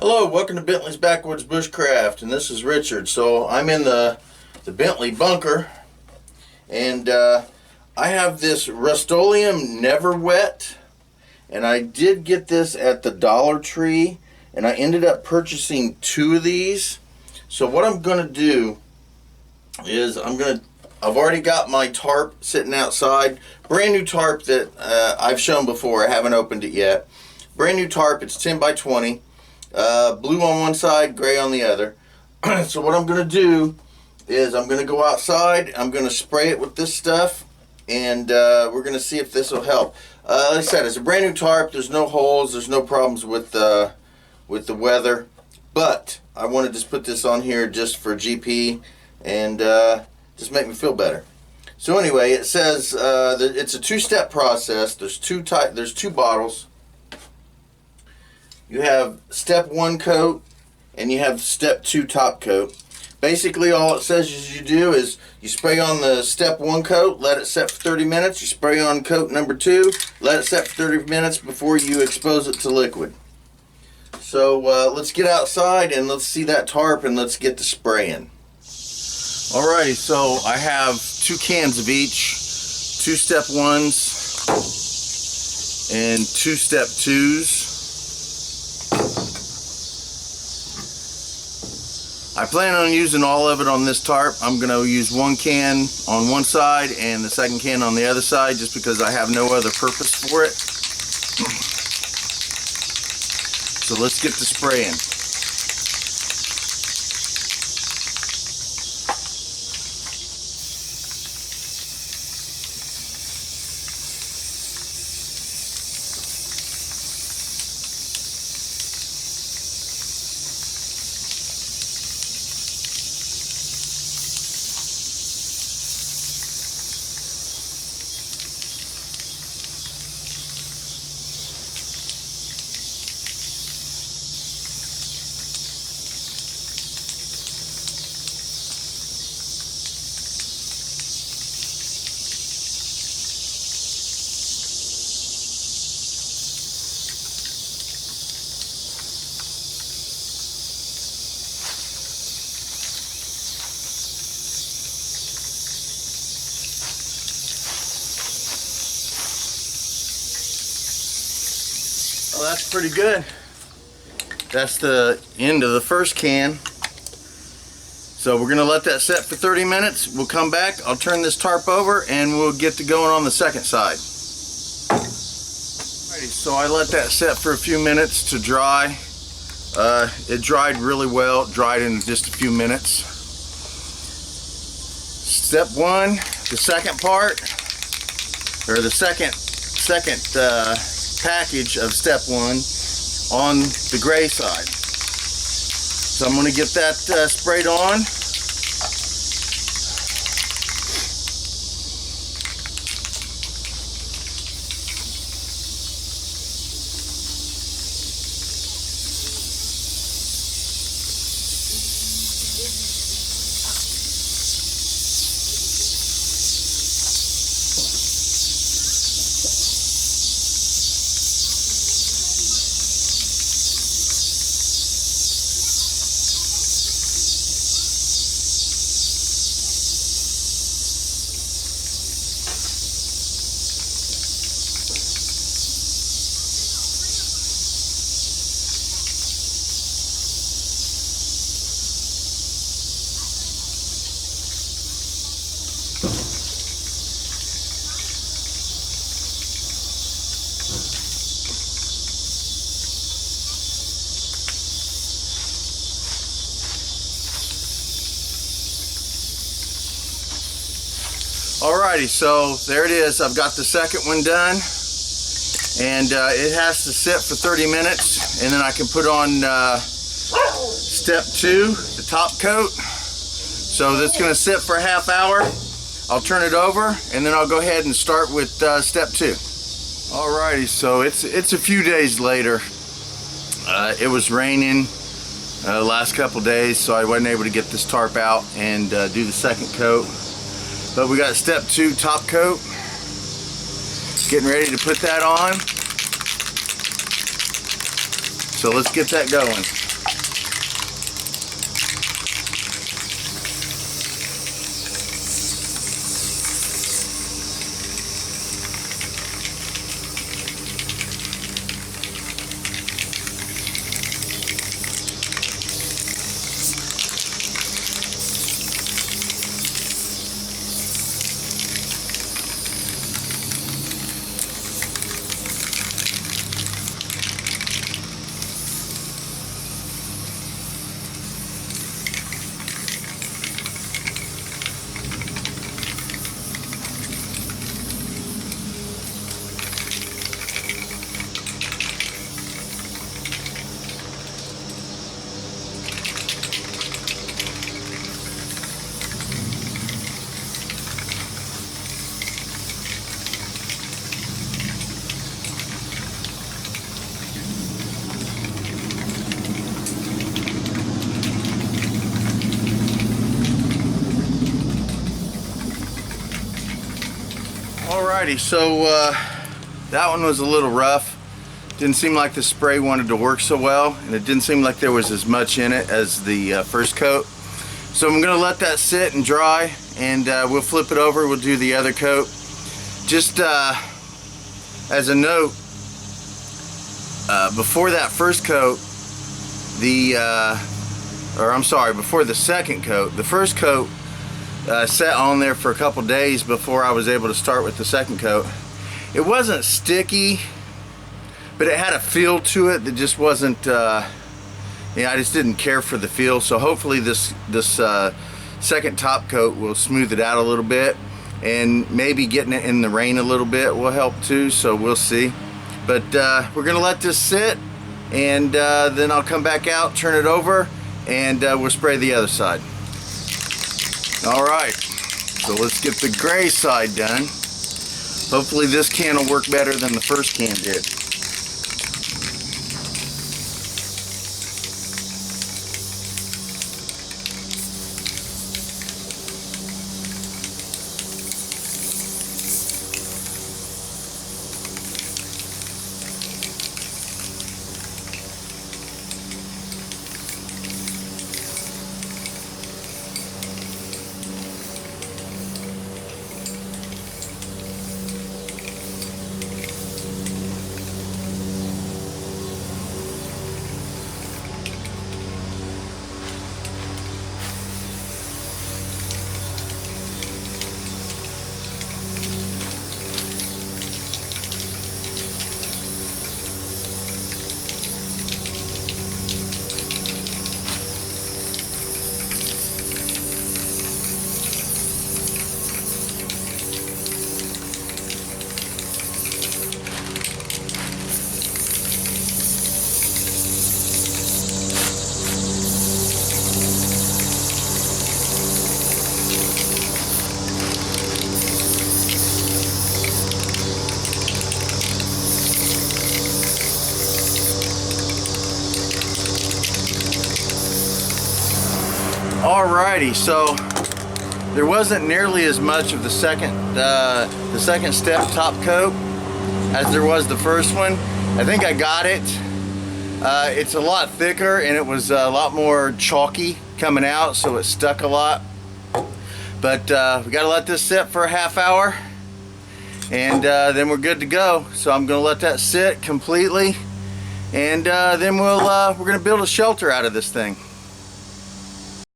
Hello, welcome to Bentley's Backwoods Bushcraft, and this is Richard. So I'm in the Bentley bunker, and I have this Rust-Oleum Never Wet, and I did get this at the Dollar Tree, and I ended up purchasing 2 of these. So what I'm going to do is I've already got my tarp sitting outside, brand new tarp that I've shown before. I haven't opened it yet. Brand new tarp. It's 10 by 20. Blue on one side, gray on the other. So what I'm going to do is I'm going to go outside, I'm going to spray it with this stuff, and we're going to see if this will help. Like I said, it's a brand new tarp. There's no holes, there's no problems with the weather, but I want to just put this on here just for GP and just make me feel better. So anyway, it says that it's a 2-step process. There's two bottles. You have step 1 coat and you have step 2 top coat. Basically all it says is you do is you spray on the step 1 coat, let it set for 30 minutes. You spray on coat number 2, let it set for 30 minutes before you expose it to liquid. So let's get outside and let's see that tarp and let's get to spraying. Alrighty, so I have 2 cans of each, 2 step 1s and 2 step 2s. I plan on using all of it on this tarp. I'm going to use 1 can on one side and the second can on the other side just because I have no other purpose for it. So let's get to spraying. Well, that's pretty good. That's the end of the first can. So we're going to let that set for 30 minutes. We'll come back, I'll turn this tarp over, and we'll get to going on the second side. Alrighty, so I let that set for a few minutes to dry. It dried really well, dried in just a few minutes. Step 1, the second part, or the second package of step 1 on the gray side. So I'm going to get that sprayed on. Alrighty, so there it is. I've got the second one done, and it has to sit for 30 minutes, and then I can put on step 2, the top coat. So that's going to sit for a half hour. I'll turn it over, and then I'll go ahead and start with step 2. Alrighty, so it's a few days later. It was raining the last couple days, so I wasn't able to get this tarp out and do the second coat. But we got step 2 top coat. Getting ready to put that on. So let's get that going. Alrighty, so that one was a little rough. Didn't seem like the spray wanted to work so well, and it didn't seem like there was as much in it as the first coat. So I'm gonna let that sit and dry, and we'll flip it over. We'll do the other coat. Just as a note, before that first coat, before the second coat, the first coat sat on there for a couple days before I was able to start with the second coat. It wasn't sticky, but it had a feel to it that just wasn't, I just didn't care for the feel. So hopefully this second top coat will smooth it out a little bit, and maybe getting it in the rain a little bit will help too, so we'll see. But we're gonna let this sit, and then I'll come back out, turn it over, and we'll spray the other side. Alright, so let's get the gray side done. Hopefully this can will work better than the first can did. Alrighty, so there wasn't nearly as much of the second step top coat as there was the first one. I think I got it. It's a lot thicker, and it was a lot more chalky coming out, so it stuck a lot. But we gotta let this sit for a half hour, and then we're good to go. So I'm gonna let that sit completely, and then we're gonna build a shelter out of this thing.